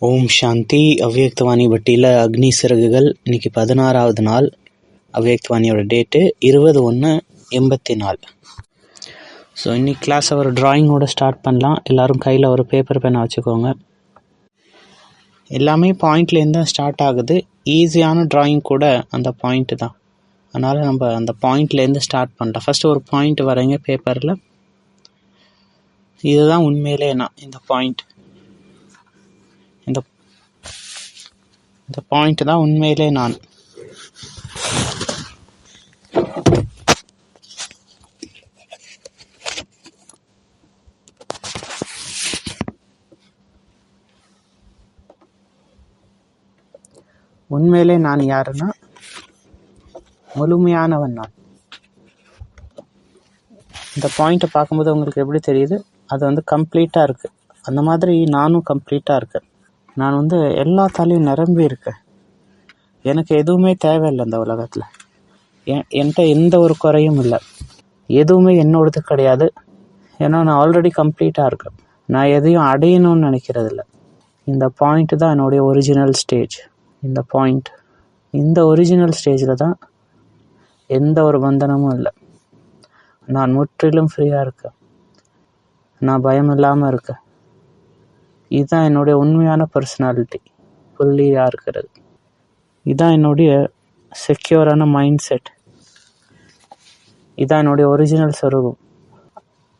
ஓம் சாந்தி. அவ்யக்தவாணி வட்டியில் அக்னி சிறகுகள் இன்னைக்கு 16வது நாள். அவ்யக்தவாணியோட டேட்டு 20/1/84. ஸோ இன்னைக்கு கிளாஸை ஒரு ட்ராயிங்கோட ஸ்டார்ட் பண்ணலாம். எல்லோரும் கையில் ஒரு பேப்பர் பெண்ணை வச்சுக்கோங்க. எல்லாமே பாயிண்ட்லேருந்து தான் ஸ்டார்ட் ஆகுது. ஈஸியான ட்ராயிங் கூட அந்த பாயிண்ட்டு தான். அதனால் நம்ம அந்த பாயிண்ட்லேருந்து ஸ்டார்ட் பண்ணலாம். ஃபஸ்ட்டு ஒரு பாயிண்ட் வரைங்க பேப்பரில். இதுதான் உண்மையிலே நான் இந்த பாயிண்ட் இந்த பாயிண்ட் தான் உண்மையிலே நான். உண்மையிலே நான் யாருன்னா முழுமையானவன் நான். இந்த பாயிண்ட்டை பார்க்கும்போது உங்களுக்கு எப்படி தெரியுது? அது கம்ப்ளீட்டாக இருக்குது. அந்த மாதிரி நானும் கம்ப்ளீட்டாக இருக்கேன். நான் எல்லாத்தாலையும் நிரம்பி இருக்கேன். எனக்கு எதுவுமே தேவையில்லை இந்த உலகத்தில். என்கிட்ட எந்த ஒரு குறையும் இல்லை. எதுவுமே என்னோடது கிடையாது. ஏன்னா நான் ஆல்ரெடி கம்ப்ளீட்டாக இருக்கேன். நான் எதையும் அடையணும்னு நினைக்கிறதில்ல. இந்த பாயிண்ட்டு தான் என்னுடைய ஒரிஜினல் ஸ்டேஜ். இந்த ஒரிஜினல் ஸ்டேஜில் தான் எந்த ஒரு பந்தனமும் இல்லை. நான் முற்றிலும் ஃப்ரீயாக இருக்கேன். நான் பயம் இல்லாமல் இருக்கேன். இதுதான் என்னுடைய உண்மையான பர்சனாலிட்டி, ஃபுல்லியாக இருக்கிறது. இதுதான் என்னுடைய செக்யூரான மைண்ட் செட். இதுதான் என்னுடைய ஒரிஜினல் ஸ்வரூபம்.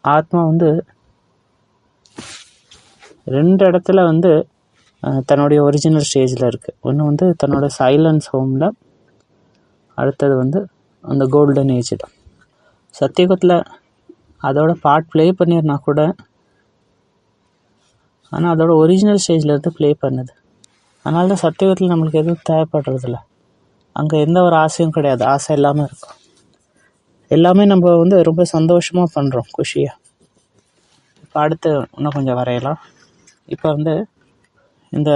ஆத்மா 2 இடத்துல தன்னுடைய ஒரிஜினல் ஸ்டேஜில் இருக்குது. ஒன்று தன்னோட சைலன்ஸ் ஹோமில், அடுத்தது அந்த கோல்டன் ஏஜில். சத்தியுகத்தில் அதோட பார்ட் ப்ளே பண்ணிருந்தா கூட, ஆனால் அதோட ஒரிஜினல் ஸ்டேஜில் இருந்து ப்ளே பண்ணுது. அதனால தான் சத்தியுகத்தில் நம்மளுக்கு எதுவும் தேவைப்படுறதில்ல. அங்கே எந்த ஒரு ஆசையும் கிடையாது. ஆசை இல்லாமல் இருக்கும். எல்லாமே நம்ம ரொம்ப சந்தோஷமாக பண்ணுறோம், குஷியாக. இப்போ அடுத்து இன்னும் கொஞ்சம் வரையலாம். இப்போ இந்த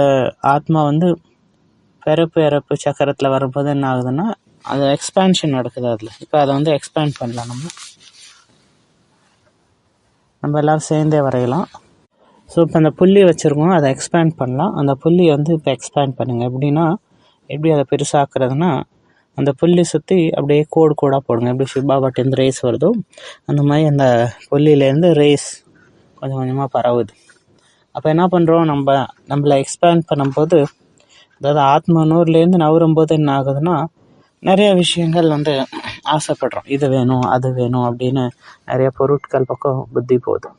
ஆத்மா பிறப்பு இறப்பு சக்கரத்தில் வரும்போது என்ன ஆகுதுன்னா, அது எக்ஸ்பேன்ஷன் நடக்குது அதில். இப்போ அதை எக்ஸ்பேண்ட் பண்ணலாம். நம்ம எல்லோரும் சேர்ந்தே வரையலாம். ஸோ இப்போ அந்த புள்ளி வச்சுருக்கோம், அதை எக்ஸ்பேண்ட் பண்ணலாம். அந்த புள்ளி இப்போ எக்ஸ்பேண்ட் பண்ணுங்கள். எப்படி அதை பெருசாக்குறதுன்னா, அந்த புள்ளி சுற்றி அப்படியே கோடாக போடுங்க. எப்படி சிபாபாட்டேருந்து ரேஸ் வருதோ அந்த மாதிரி அந்த புள்ளியிலேருந்து ரேஸ் கொஞ்சம் கொஞ்சமாக பரவுது. அப்போ என்ன பண்ணுறோம், நம்மளை எக்ஸ்பேண்ட் பண்ணும்போது, அதாவது ஆத்மா நூறுலேருந்து நவரும்போது என்ன ஆகுதுன்னா, நிறைய விஷயங்கள் ஆசைப்படுறோம். இது வேணும், அது வேணும் அப்படின்னு நிறைய பொருட்கள் பக்கம் புத்தி போகுது.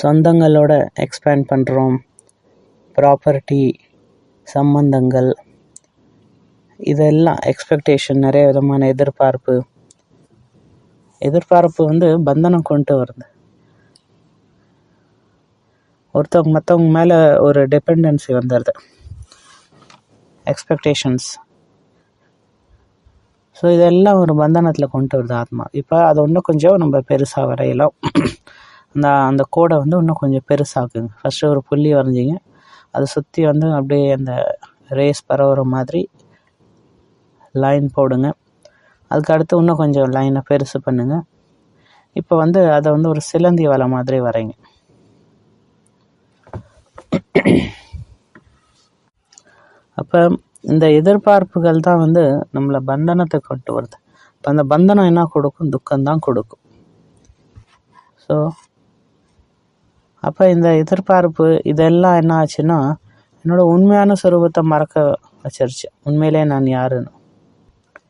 சொந்தங்களோட எக்ஸ்பேண்ட் பண்ணுறோம். ப்ராப்பர்ட்டி, சம்பந்தங்கள், இதெல்லாம் எக்ஸ்பெக்டேஷன், நிறைய விதமான எதிர்பார்ப்பு பந்தனம் கொண்டு வருது. ஒருத்தவங்க மற்றவங்க மேலே ஒரு டிபெண்டன்சி வந்துடுது, எக்ஸ்பெக்டேஷன்ஸ். ஸோ இதெல்லாம் ஒரு பந்தனத்தில் கொண்டு வருது ஆத்மா. இப்போ அதை இன்னும் கொஞ்சம் நம்ம பெருசாக வரையலாம். அந்த கோடை இன்னும் கொஞ்சம் பெருசாக்குங்க. ஃபஸ்ட்டு ஒரு புள்ளி வரைஞ்சிங்க, அதை சுற்றி அப்படியே அந்த ரேஸ் பரவுற மாதிரி லைன் போடுங்க. அதுக்கு அடுத்து இன்னும் கொஞ்சம் லைனை பெருசு பண்ணுங்க. இப்போ அதை ஒரு சிலந்தி வலை மாதிரி வரைங்க. அப்போ இந்த எதிர்பார்ப்புகள் தான் நம்மளை பந்தனத்தை கொண்டு வருது. இப்போ அந்த பந்தனம் என்ன கொடுக்கும்? துக்கம்தான் கொடுக்கும். ஸோ அப்போ இந்த எதிர்பார்ப்பு இதெல்லாம் என்ன ஆச்சுன்னா, என்னோடய உண்மையான சுரூபத்தை மறக்க வச்சிருச்சு. உண்மையிலே நான் யாருன்னு.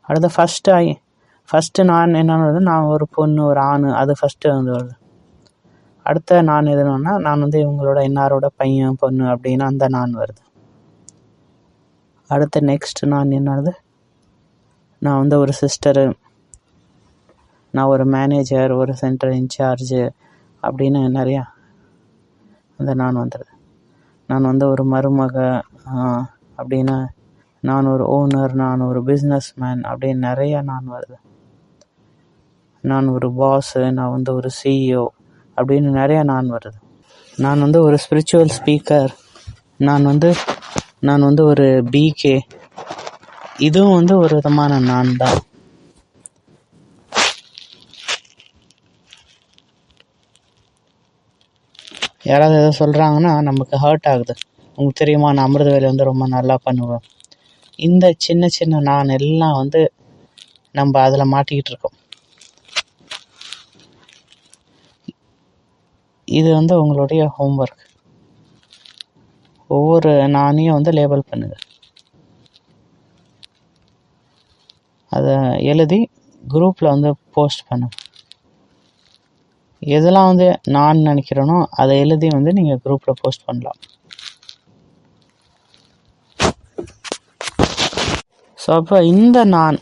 அடுத்த ஃபஸ்ட்டு நான் என்னன்னு, நான் ஒரு பொண்ணு, ஒரு ஆண், அது ஃபஸ்ட்டு வருது. அடுத்த நான் எதுனா, நான் இவங்களோட எல்லாரோட பையன், பொண்ணு அப்படின்னு அந்த நான் வருது. அடுத்த நெக்ஸ்ட் நான் என்னது, நான் ஒரு சிஸ்டரு, நான் ஒரு மேனேஜர், ஒரு சென்டர் இன்சார்ஜு அப்படின்னு நிறையா அந்த நான் வந்துடுது. நான் ஒரு மருமக அப்படின்னா, நான் ஒரு ஓனர், நான் ஒரு பிஸ்னஸ் மேன் அப்படின்னு நிறையா நான் வருது. நான் ஒரு பாஸு, நான் ஒரு சிஇஓ அப்படின்னு நிறையா நான் வருது. நான் ஒரு ஸ்பிரிச்சுவல் ஸ்பீக்கர், நான் ஒரு பிகே. இதுவும் ஒரு விதமான நான் தான். யாராவது எதோ சொல்கிறாங்கன்னா நமக்கு ஹர்ட் ஆகுது. உங்களுக்கு தெரியுமா, நான் அமிர்த வேலை வந்து ரொம்ப நல்லா பண்ணுவேன். இந்த சின்ன சின்ன நான் எல்லாம் வந்து நம்ம அதில் மாட்டிக்கிட்டு இருக்கோம். இது வந்து உங்களுடைய ஹோம்ஒர்க். ஒவ்வொரு நானையும் வந்து லேபிள் பண்ணுங்க. அதை எழுதி குரூப்பில் வந்து போஸ்ட் பண்ணுங்க. எதெல்லாம் வந்து நான் நினைக்கிறேனோ அதை எழுதி வந்து நீங்கள் குரூப்பில் போஸ்ட் பண்ணலாம். ஸோ அப்போ இந்த நான்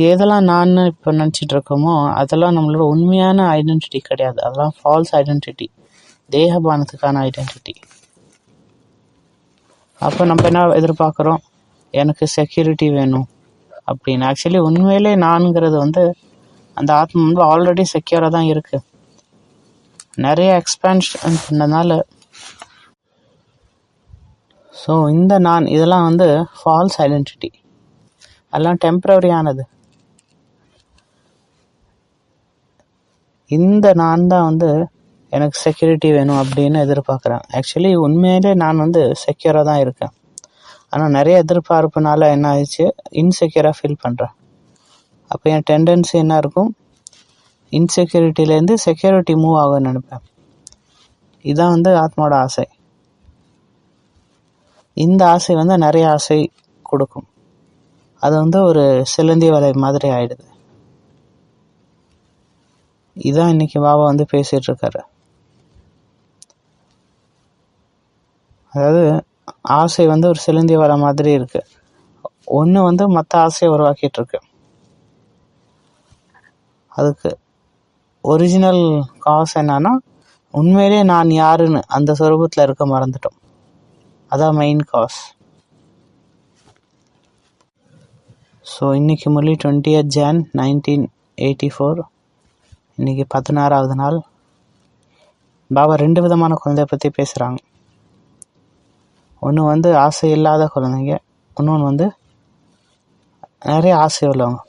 எதெல்லாம் நான் இப்போ நினச்சிட்டு இருக்கோமோ அதெல்லாம் நம்மளோட உண்மையான ஐடென்டிட்டி கிடையாது. அதெல்லாம் ஃபால்ஸ் ஐடென்டிட்டி, தேகபானத்துக்கான ஐடென்டிட்டி. அப்போ நம்ம என்ன எதிர்பார்க்குறோம், எனக்கு செக்யூரிட்டி வேணும் அப்படின்னு. ஆக்சுவலி உண்மையிலே நான்கிறது வந்து அந்த ஆத்மா வந்து ஆல்ரெடி செக்யூராக தான் இருக்குது. நிறைய எக்ஸ்பேன்ஷன் பண்ணதுனால. ஸோ இந்த நான் இதெல்லாம் வந்து ஃபால்ஸ் ஐடென்டிட்டி, அதெல்லாம் டெம்ப்ரவரியானது. இந்த நான் தான் வந்து எனக்கு செக்யூரிட்டி வேணும் அப்படின்னு எதிர்பார்க்குறேன். ஆக்சுவலி உண்மையிலே நான் வந்து செக்யூராக தான் இருக்கேன். ஆனால் நிறைய எதிர்பார்ப்புனால என்ன ஆயிடுச்சு, இன்செக்யூராக ஃபீல் பண்ணுறேன். அப்போ என் டெண்டன்சி என்ன இருக்கும், இன்செக்யூரிட்டிலேருந்து செக்யூரிட்டி மூவ் ஆகும்னு நினைப்பேன். இதுதான் வந்து ஆத்மாவோட ஆசை. இந்த ஆசை வந்து நிறைய ஆசை கொடுக்கும். அது வந்து ஒரு சிலந்தி வலை மாதிரி ஆயிடுது. இதான் இன்னைக்கு பாபா வந்து பேசிட்டு இருக்காரு. அதாவது ஆசை வந்து ஒரு சிலந்தி வலை மாதிரி இருக்கு. ஒன்று வந்து மற்ற ஆசையை உருவாக்கிட்டு இருக்கு. அதுக்கு ஒரிஜினல் காசு என்னன்னா, உண்மையிலே நான் யாருன்னு அந்த சொரூபத்தில் இருக்க மறந்துட்டோம். அதான் மெயின் காஸ். ஸோ இன்னைக்கு முரளி 20th Jan 1984. இன்னைக்கு 16வது நாள். பாபா 2 விதமான குழந்தைய பற்றி பேசுகிறாங்க. ஒன்று வந்து ஆசை இல்லாத குழந்தைங்க, இன்னொன்று வந்து நிறைய ஆசை உள்ளவங்க.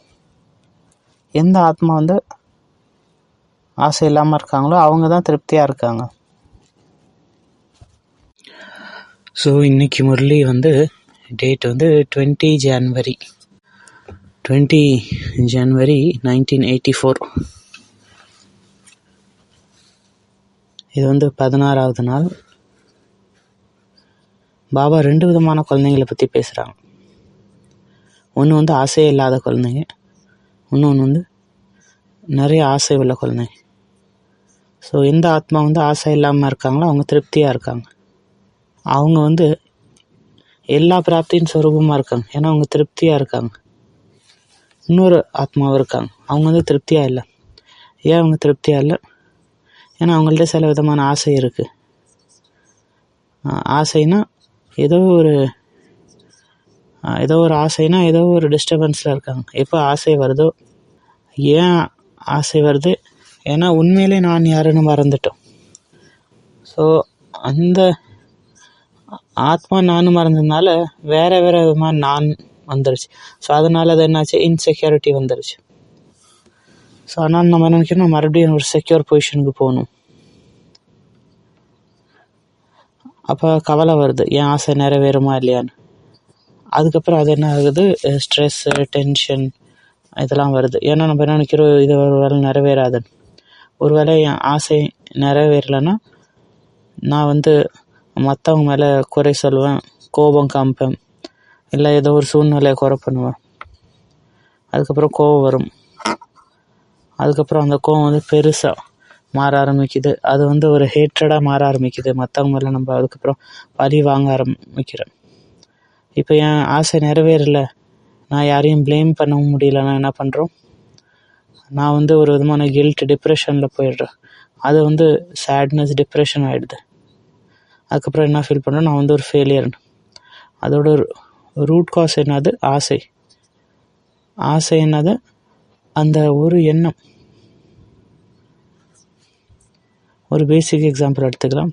எந்த ஆத்மா வந்து ஆசை இல்லாமல் இருக்காங்களோ அவங்க தான் திருப்தியாக இருக்காங்க. ஸோ இன்னைக்கு முரளி வந்து டேட் வந்து 20 January 1984. இது வந்து 16வது நாள். பாபா 2 விதமான குழந்தைங்களை பற்றி பேசுகிறாங்க. ஒன்று வந்து ஆசையே இல்லாத குழந்தைங்க, இன்னொன்று வந்து நிறைய ஆசை உள்ள குழந்தைங்க. ஸோ எந்த ஆத்மா வந்து ஆசை இல்லாமல் இருக்காங்களோ அவங்க திருப்தியாக இருக்காங்க. அவங்க வந்து எல்லா பிராப்தியின் சொரூபமாக இருக்காங்க, ஏன்னா அவங்க திருப்தியாக இருக்காங்க. இன்னொரு ஆத்மாவும் இருக்காங்க, அவங்க வந்து திருப்தியாக இல்லை. ஏன் அவங்க திருப்தியாக இல்லை? ஏன்னா அவங்கள்ட்ட சில விதமான ஆசை இருக்குது. ஆசைனா ஏதோ ஒரு ஆசைனா ஏதோ ஒரு டிஸ்டர்பன்ஸில் இருக்காங்க. எப்போ ஆசை வருதோ, ஏன் ஆசை வருது? ஏன்னா உண்மையிலே நான் யாருன்னு மறந்துட்டோம். ஸோ அந்த ஆத்மா நானும் மறந்ததுனால வேற விதமாக நான் வந்துருச்சு. ஸோ அதனால அது என்னாச்சு, இன்செக்யூரிட்டி வந்துருச்சு. ஸோ அதனால் நம்ம நினைக்கணும், மறுபடியும் ஒரு செக்யூர் பொசிஷனுக்கு போகணும். அப்போ கவலை வருது, என் ஆசை நிறைவேறுமா இல்லையான்னு. அதுக்கப்புறம் அது என்ன ஆகுது, ஸ்ட்ரெஸ்ஸு, டென்ஷன் இதெல்லாம் வருது. ஏன்னா நம்ம என்ன நினைக்கிறோம், இது ஒரு வேலை நிறைவேறாதுன்னு. ஒரு வேளை என் ஆசை நிறைவேறலைன்னா நான் வந்து மற்றவங்க மேலே குறை சொல்லுவேன், கோபம் காமிப்பேன், இல்லை ஏதோ ஒரு சூழ்நிலையை குறை பண்ணுவேன். அதுக்கப்புறம் கோபம் வரும். அதுக்கப்புறம் அந்த கோபம் வந்து பெருசாக மாற ஆரம்பிக்குது. அது வந்து ஒரு ஹேட்ரடாக மாற ஆரம்பிக்குது மற்றவங்க மேலே. நம்ம அதுக்கப்புறம் பழி வாங்க ஆரம்பிக்கிறேன். இப்போ என் ஆசை நிறைவேறலை, நான் யாரையும் ப்ளேம் பண்ணவும் முடியலன்னா என்ன பண்ணுறோம், நான் வந்து ஒரு விதமான கில்ட், டிப்ரெஷனில் போயிடுறேன். அது வந்து சேட்னஸ், டிப்ரெஷன் ஆகிடுது. அதுக்கப்புறம் என்ன ஃபீல் பண்ணுறேன், நான் வந்து ஒரு ஃபெயிலியர்னு. அதோட ரூட் காஸ் என்னது, ஆசை. ஆசை என்னது, அந்த ஒரு எண்ணம். ஒரு பேசிக் எக்ஸாம்பிள் எடுத்துக்கலாம்.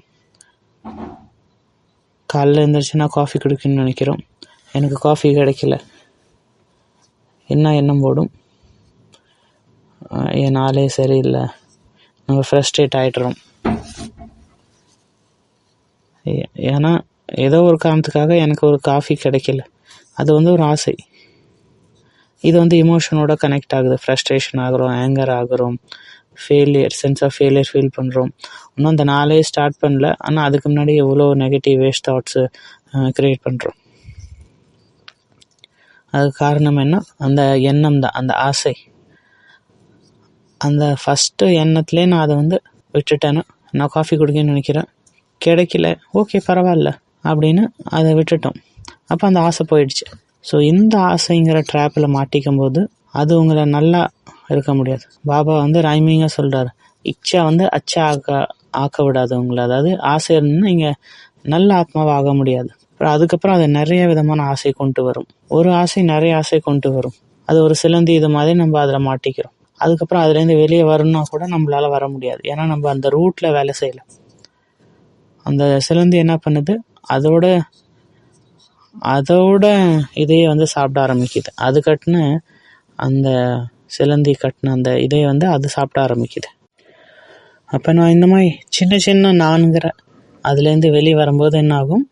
காலையில் எழுந்திரிச்சு நான் காஃபி குடிக்கணும்னு நினைக்கிறோம், எனக்கு காஃபி கிடைக்கல. என்ன எண்ணம் போடும், என் நாளே சரியில்லை, நம்ம ஃப்ரஸ்ட்ரேட் ஆகிடுறோம். ஏன்னா ஏதோ ஒரு காரணத்துக்காக எனக்கு ஒரு காஃபி கிடைக்கல, அது வந்து ஒரு ஆசை. இது வந்து இமோஷனோட கனெக்ட் ஆகுது. ஃப்ரஸ்ட்ரேஷன் ஆகிறோம், ஆங்கர் ஆகிறோம், சென்ஸ் ஆஃப் ஃபெயிலியர் ஃபீல் பண்ணுறோம். இன்னும் அந்த நாளே ஸ்டார்ட் பண்ணல, ஆனால் அதுக்கு முன்னாடி எவ்வளோ நெகட்டிவ் வேஸ்ட் தாட்ஸு க்ரியேட் பண்ணுறோம். அதுக்கு காரணம் என்ன? அந்த எண்ணம் தான், அந்த ஆசை. அந்த ஃபஸ்ட்டு எண்ணத்துலேயே நான் அதை வந்து விட்டுட்டேன்னா, நான் காஃபி குடிக்கணும்னு நினைக்கிறேன், கிடைக்கல, ஓகே பரவாயில்ல அப்படின்னு அதை விட்டுட்டோம். அப்போ அந்த ஆசை போயிடுச்சு. ஸோ இந்த ஆசைங்கிற ட்ராப்பில் மாட்டிக்கும் போது அது உங்களை நல்லா இருக்க முடியாது. பாபா வந்து ரைமிங்காக சொல்கிறார், இச்சா வந்து அச்சா ஆக்க விடாது உங்களை. அதாவது ஆசை இருந்துன்னா இங்கே நல்ல ஆத்மாவை ஆக முடியாது. அப்புறம் அதுக்கப்புறம் அது நிறைய விதமான ஆசை கொண்டு வரும். ஒரு ஆசை நிறைய ஆசை கொண்டு வரும். அது ஒரு சிலந்தி இது மாதிரி நம்ம அதில் மாட்டிக்கிறோம். அதுக்கப்புறம் அதுலேருந்து வெளியே வரணும்னா கூட நம்மளால் வர முடியாது. ஏன்னா நம்ம அந்த ரூட்டில் வேலை செய்யலை. அந்த சிலந்தி என்ன பண்ணுது, அதோட இதையே வந்து சாப்பிட ஆரம்பிக்குது. அது கட்டின அந்த சிலந்தி கட்டின அந்த இதையை வந்து அது சாப்பிட ஆரம்பிக்குது. அப்போ நான் இந்த மாதிரி சின்ன சின்ன நான்கிற அதுலேருந்து வெளியே வரும்போது என்ன ஆகும்,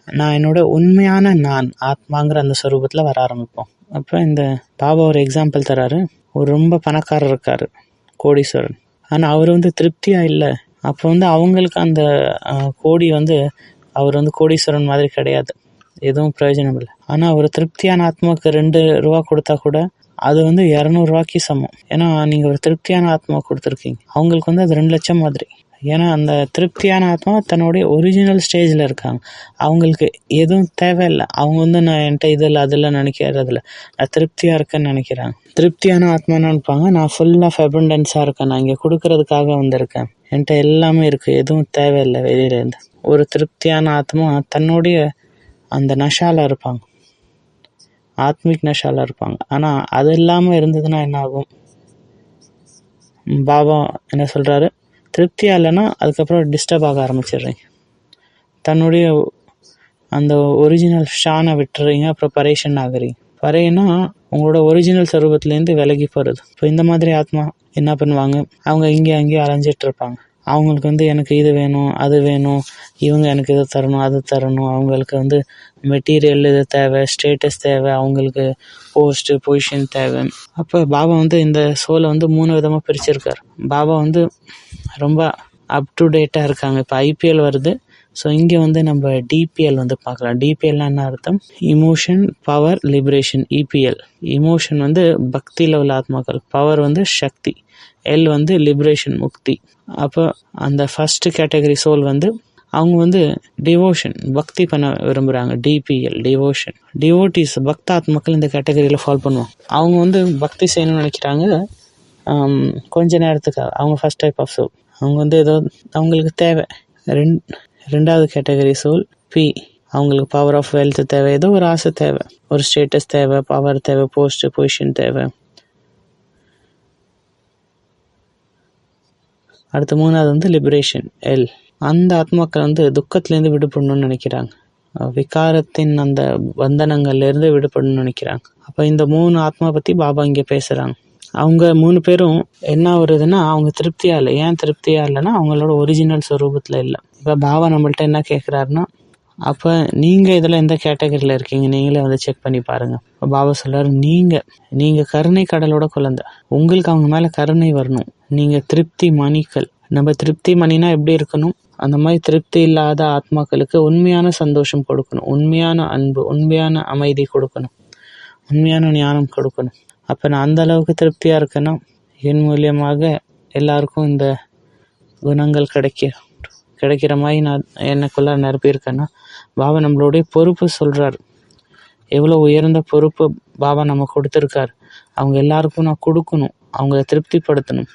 நான் என்னோட உண்மையான நான் ஆத்மாங்கிற அந்த ஸ்வரூபத்தில் வர ஆரம்பிப்போம். அப்போ இந்த பாபா ஒரு எக்ஸாம்பிள் தராரு. ஒரு ரொம்ப பணக்காரர் இருக்கார், கோடீஸ்வரன். ஆனால் அவர் வந்து திருப்தியாக இல்லை. அப்போ வந்து அவங்களுக்கு அந்த கோடி வந்து அவர் வந்து கோடீஸ்வரன் மாதிரி கிடையாது, எதுவும் பிரயோஜனம் இல்லை. ஆனால் ஒரு திருப்தியான ஆத்மாவுக்கு 2 ரூபா கொடுத்தா கூட அது வந்து 200 ரூபாய்க்கு சமம். ஏன்னா நீங்கள் ஒரு திருப்தியான ஆத்மா கொடுத்துருக்கீங்க. அவங்களுக்கு வந்து அது 2 லட்சம் மாதிரி. ஏன்னா அந்த திருப்தியான ஆத்மா தன்னுடைய ஒரிஜினல் ஸ்டேஜில் இருக்காங்க. அவங்களுக்கு எதுவும் தேவையில்லை. அவங்க வந்து நான் என்கிட்ட இதில் அதில் நினைக்கிறதில்ல, நான் திருப்தியாக இருக்கேன்னு நினைக்கிறாங்க. திருப்தியான ஆத்மா நினைப்பாங்க, நான் ஃபுல் ஆஃப் அபண்டன்ஸாக இருக்கேன், நான் இங்கே கொடுக்கறதுக்காக வந்திருக்கேன், என்கிட்ட எல்லாமே இருக்குது, எதுவும் தேவையில்லை வெளியிலேருந்து. ஒரு திருப்தியான ஆத்மா தன்னுடைய அந்த நஷால இருப்பாங்க, ஆத்மிக் நஷால இருப்பாங்க. ஆனால் அது இல்லாமல் இருந்ததுன்னா என்ன ஆகும்? பாபா என்ன சொல்கிறாரு, திருப்தியாக இல்லைன்னா அதுக்கப்புறம் டிஸ்டர்ப் ஆக ஆரம்பிச்சிடுறீங்க, தன்னுடைய அந்த ஒரிஜினல் ஷானை விட்டுறீங்க, அப்புறம் பரேஷன் ஆகுறீங்க. பறையன்னா உங்களோட ஒரிஜினல் ஸ்வரூபத்துலேருந்து விலகி போகிறது. இப்போ இந்த மாதிரி ஆத்மா என்ன பண்ணுவாங்க, அவங்க இங்கே அங்கேயும் அலைஞ்சிட்டு இருப்பாங்க. அவங்களுக்கு வந்து எனக்கு இது வேணும், அது வேணும், இவங்க எனக்கு இது தரணும், அது தரணும். அவங்களுக்கு வந்து மெட்டீரியல் இது தேவை, ஸ்டேட்டஸ் தேவை, அவங்களுக்கு போஸ்ட்டு பொசிஷன் தேவை. அப்போ பாபா வந்து இந்த சோலை வந்து 3 விதமாக பிரிச்சிருக்காரு. பாபா வந்து ரொம்ப அப் டு டேட்டாக இருக்காங்க. இப்போ ஐபிஎல் வருது, ஸோ இங்கே வந்து நம்ம டிபிஎல் வந்து பார்க்கலாம். டிபிஎல்னா என்ன அர்த்தம்? Emotion power liberation. EPL emotion வந்து பக்தியில் உள்ள ஆத்மாக்கள், பவர் வந்து சக்தி, எல் வந்து லிபரேஷன் முக்தி. அப்போ அந்த ஃபர்ஸ்ட் கேட்டகரி சோல் வந்து அவங்க வந்து டிவோஷன் பக்தி பண்ண விரும்புகிறாங்க. DPL devotion. டிவோட்டிஸ் பக்தாத்மாக்கள் இந்த கேட்டகரியில் ஃபாலோ பண்ணுவாங்க. அவங்க வந்து பக்தி செய்யணும்னு நினைக்கிறாங்க கொஞ்ச நேரத்துக்காக. அவங்க ஃபர்ஸ்ட் டைப் ஆஃப் சோல். அவங்க வந்து ஏதோ அவங்களுக்கு தேவை. ரெண்டாவது கேட்டகரி சோல் பி. அவங்களுக்கு பவர் ஆஃப் வெல்த் தேவை, ஏதோ ஒரு ஆசை தேவை, ஒரு ஸ்டேட்டஸ் தேவை, பவர் தேவை, போஸ்ட் பொசிஷன் தேவை. அடுத்து 3வது வந்து லிபரேஷன் எல். அந்த ஆத்மாக்கள் வந்து துக்கத்துலேருந்து விடுபடணும்னு நினைக்கிறாங்க, விகாரத்தின் அந்த பந்தனங்கள்லேருந்து விடுபடணும்னு நினைக்கிறாங்க. அப்போ இந்த 3 ஆத்மா பற்றி பாபா இங்கே பேசுகிறாங்க. அவங்க 3 பேரும் என்ன வருதுன்னா, அவங்க திருப்தியாக இல்லை. ஏன் திருப்தியாக இல்லைன்னா அவங்களோட ஒரிஜினல் ஸ்வரூபத்தில் இல்லை. இப்போ பாபா நம்மள்ட்ட என்ன கேட்குறாருன்னா, அப்போ நீங்கள் இதில் எந்த கேட்டகரியில் இருக்கீங்க, நீங்களே வந்து செக் பண்ணி பாருங்கள். இப்போ பாபா சொல்கிறார், நீங்கள் கருணை கடலோட குழந்தை, உங்களுக்கு அவங்க மேலே கருணை வரணும். நீங்கள் திருப்தி மணிகள். நம்ம திருப்தி மணினா எப்படி இருக்கணும்? அந்த மாதிரி திருப்தி இல்லாத ஆத்மாக்களுக்கு உண்மையான சந்தோஷம் கொடுக்கணும், உண்மையான அன்பு, உண்மையான அமைதி கொடுக்கணும், உண்மையான ஞானம் கொடுக்கணும். அப்போ நான் அந்த அளவுக்கு திருப்தியாக இருக்கேன்னா என் மூலியமாக எல்லாருக்கும் இந்த குணங்கள் கிடைக்கிற மாதிரி நான் எனக்குள்ள நிரப்பியிருக்கேன்னா, பாபா நம்மளுடைய பொறுப்பு சொல்கிறார். எவ்வளோ உயர்ந்த பொறுப்பு பாபா நம்ம கொடுத்துருக்காரு. அவங்க எல்லாருக்கும் நான் கொடுக்கணும், அவங்கள திருப்திப்படுத்தணும்.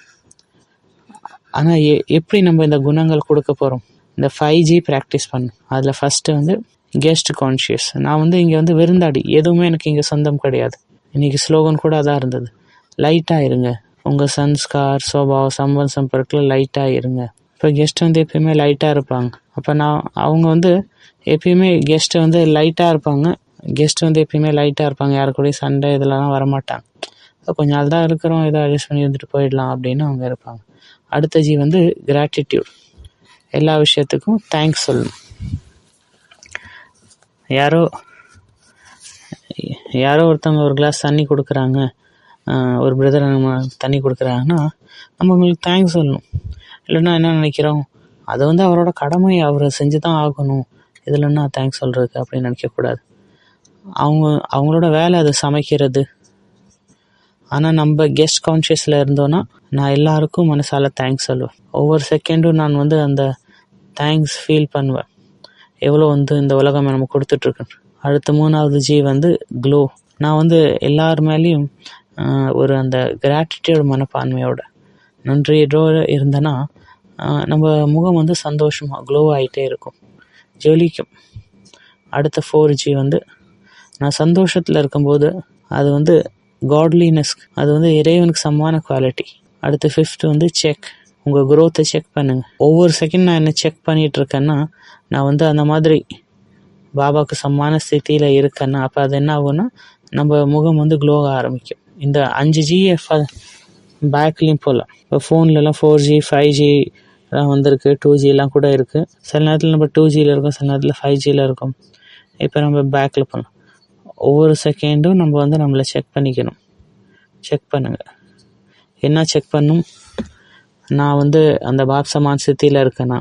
ஆனால் எப்படி நம்ம இந்த குணங்கள் கொடுக்க போகிறோம்? இந்த 5G ப்ராக்டிஸ் பண்ணணும். அதில் ஃபஸ்ட்டு வந்து கெஸ்ட் கான்ஷியஸ். நான் வந்து இங்கே வந்து விருந்தாடி, எதுவுமே எனக்கு இங்கே சொந்தம் கிடையாது. இன்றைக்கி ஸ்லோகன் கூட அதான் இருந்தது, லைட்டாக இருங்க, உங்கள் சன்ஸ்கார் சுபாவம் சம்பந்த சம்பர்க்கில் லைட்டாக இருங்க. இப்போ கெஸ்ட் வந்து எப்பயுமே லைட்டாக இருப்பாங்க. அப்போ அவங்க வந்து எப்பயுமே கெஸ்ட்டு வந்து லைட்டாக இருப்பாங்க. யாரு கூடயும் சண்டை இதெல்லாம் வரமாட்டாங்க. கொஞ்ச நாள் தான் இருக்கிறோம், ஏதோ அட்ஜஸ்ட் பண்ணி இருந்துட்டு போயிடலாம் அப்படின்னு அவங்க இருப்பாங்க. அடுத்த ஜி வந்து கிராட்டிடியூட், எல்லா விஷயத்துக்கும் தேங்க்ஸ் சொல்லணும். யாரோ ஒருத்தவங்க ஒரு கிளாஸ் தண்ணி கொடுக்குறாங்க, ஒரு பிரதர் நம்ம தண்ணி கொடுக்குறாங்கன்னா நம்ம அவங்களுக்கு தேங்க்ஸ் சொல்லணும். இல்லைன்னா என்ன நினைக்கிறோம், அதை வந்து அவரோட கடமை, அவரை செஞ்சு தான் ஆகணும், இதில் என்ன தேங்க்ஸ் சொல்கிறதுக்கு அப்படின்னு நினைக்கக்கூடாது. அவங்களோட வேலை அதை சமைக்கிறது. ஆனால் நம்ம கெஸ்ட் கான்ஷியஸில் இருந்தோன்னா நான் எல்லாருக்கும் மனசால தேங்க்ஸ் சொல்லுவேன். ஒவ்வொரு செகண்டும் நான் வந்து அந்த தேங்க்ஸ் ஃபீல் பண்ணுவேன், எவ்வளோ வந்து இந்த உலகம் நம்ம கொடுத்துட்ருக்கு. அடுத்த 3வது G வந்து க்ளோ. நான் வந்து எல்லார் மேலேயும் ஒரு அந்த கிராட்டிடியூட் மனப்பான்மையோட நன்றியோடு இருந்தேன்னா நம்ம முகம் வந்து சந்தோஷமாக க்ளோ ஆகிட்டே இருக்கும், ஜொலிக்கும். அடுத்த 4G வந்து நான் சந்தோஷத்தில் இருக்கும்போது அது வந்து காட்லினஸ், அது வந்து இறைவனுக்கு சமமான குவாலிட்டி. அடுத்து 5th வந்து செக். உங்கள் க்ரோத்தை செக் பண்ணுங்கள். ஒவ்வொரு செகண்ட் நான் என்ன செக் பண்ணிகிட்டு இருக்கேன்னா நான் வந்து அந்த மாதிரி பாபாவுக்கு சமமான ஸ்திதியில் இருக்கேன்னா அப்போ அது என்ன ஆகும்னா நம்ம முகம் வந்து க்ளோ ஆரம்பிக்கும். இந்த 5G பேக்லேயும் போகலாம். இப்போ ஃபோன்லலாம் 4G 5G வந்திருக்கு, 2Gலாம் கூட இருக்குது. சில நேரத்தில் நம்ம 2Gயில் இருக்கும், சில நேரத்தில் 5Gயில் இருக்கும். இப்போ நம்ம பேக்கில் போகலாம். ஒவ்வொரு செகண்டும் நம்ம வந்து நம்மளை செக் பண்ணிக்கணும். செக் பண்ணுங்கள். என்ன செக் பண்ணும், நான் வந்து அந்த பாப்சமான் ஸ்திதியில் இருக்கேன்னா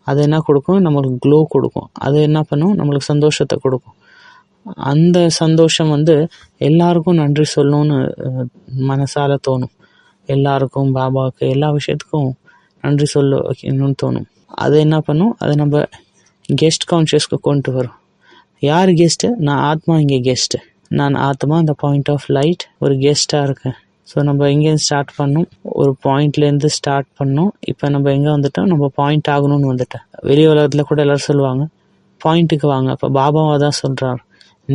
அது என்ன கொடுக்கும், நம்மளுக்கு க்ளோ கொடுக்கும். அது என்ன பண்ணும், நம்மளுக்கு சந்தோஷத்தை கொடுக்கும். அந்த சந்தோஷம் வந்து எல்லாருக்கும் நன்றி சொல்லணும்னு மனசால தோணும். எல்லாருக்கும், பாபாவுக்கு, எல்லா விஷயத்துக்கும் நன்றி சொல்லணும்னு தோணும். அது என்ன பண்ணும், அதை நம்ம கெஸ்ட் கான்ஷியஸ்க்கு கொண்டு வரும். யார் கெஸ்ட்டு? நான் ஆத்மா இங்கே கெஸ்ட்டு. நான் ஆத்மா அந்த பாயிண்ட் ஆஃப் லைட் ஒரு கெஸ்ட்டாக இருக்கேன். ஸோ நம்ம எங்கேருந்து ஸ்டார்ட் பண்ணோம், ஒரு பாயிண்ட்லேருந்து ஸ்டார்ட் பண்ணோம். இப்போ நம்ம எங்கே வந்துட்டோம், நம்ம பாயிண்ட் ஆகணும்னு வந்துட்டேன். வெளி உலகத்தில் கூட எல்லோரும் சொல்லுவாங்க பாயிண்ட்டுக்கு வாங்க. அப்போ பாபாவாக தான் சொல்கிறார்,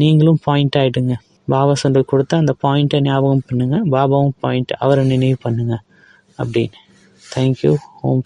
நீங்களும் பாயிண்ட் ஆகிடுங்க. பாபா சொல்லி கொடுத்தா அந்த பாயிண்ட்டை ஞாபகம் பண்ணுங்கள், பாபாவும் பாயிண்ட், அவரை நினைவு பண்ணுங்கள் அப்படின்னு. தேங்க்யூ. ஓம்